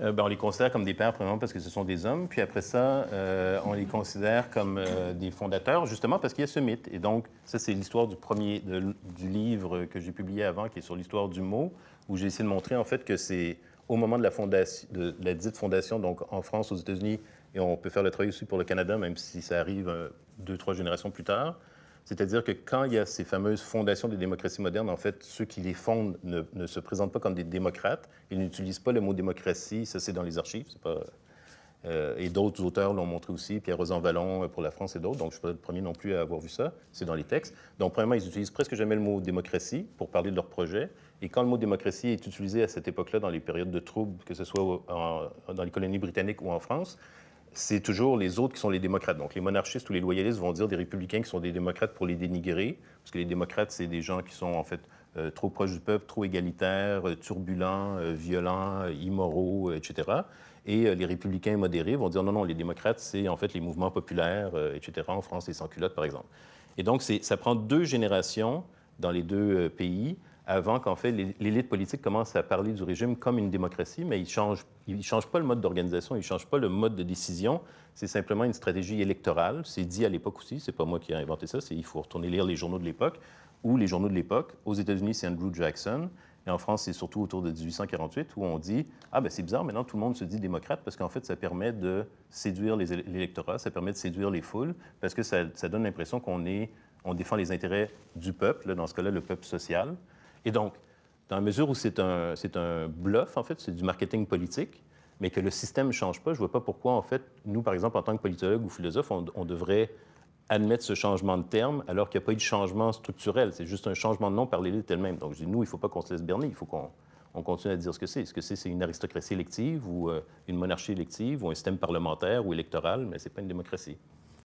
Ben, on les considère comme des pères, premièrement, parce que ce sont des hommes. Puis après ça, on les considère comme des fondateurs, justement parce qu'il y a ce mythe. Et donc, ça, c'est l'histoire du livre que j'ai publié avant, qui est sur l'histoire du mot, où j'ai essayé de montrer, en fait, que c'est au moment de la fondation, de la dite fondation, donc en France, aux États-Unis, et on peut faire le travail aussi pour le Canada, même si ça arrive 2, 3 générations plus tard. C'est-à-dire que quand il y a ces fameuses fondations des démocraties modernes, en fait, ceux qui les fondent ne se présentent pas comme des démocrates. Ils n'utilisent pas le mot démocratie. Ça, c'est dans les archives. C'est pas, et d'autres auteurs l'ont montré aussi, Pierre-Rosan Vallon pour la France et d'autres. Donc, je ne suis pas le premier non plus à avoir vu ça. C'est dans les textes. Donc, premièrement, ils utilisent presque jamais le mot démocratie pour parler de leur projet. Et quand le mot démocratie est utilisé à cette époque-là, dans les périodes de troubles, que ce soit dans les colonies britanniques ou en France, c'est toujours les autres qui sont les démocrates. Donc, les monarchistes ou les loyalistes vont dire des républicains qui sont des démocrates pour les dénigrer, parce que les démocrates, c'est des gens qui sont, en fait, trop proches du peuple, trop égalitaires, turbulents, violents, immoraux, etc. Et les républicains modérés vont dire non, non, les démocrates, c'est, en fait, les mouvements populaires, etc. En France, les sans-culottes, par exemple. Et donc, ça prend 2 générations dans les 2 pays avant qu'en fait l'élite politique commence à parler du régime comme une démocratie, mais il ne change pas le mode d'organisation, il ne change pas le mode de décision. C'est simplement une stratégie électorale. C'est dit à l'époque aussi, c'est pas moi qui ai inventé ça, il faut retourner lire les journaux de l'époque, ou les journaux de l'époque. Aux États-Unis, c'est Andrew Jackson, et en France, c'est surtout autour de 1848, où on dit « Ah, ben c'est bizarre, maintenant tout le monde se dit démocrate, parce qu'en fait, ça permet de séduire l'électorat, ça permet de séduire les foules, parce que ça donne l'impression on défend les intérêts du peuple, là, dans ce cas-là, le peuple social. » Et donc, dans la mesure où c'est un bluff, en fait, c'est du marketing politique, mais que le système ne change pas, je ne vois pas pourquoi, en fait, nous, par exemple, en tant que politologue ou philosophe, on devrait admettre ce changement de terme alors qu'il n'y a pas eu de changement structurel. C'est juste un changement de nom par l'élite elle-même. Donc, je dis, nous, il ne faut pas qu'on se laisse berner, il faut qu'on continue à dire ce que c'est. Ce que c'est une aristocratie élective ou une monarchie élective ou un système parlementaire ou électoral, mais ce n'est pas une démocratie.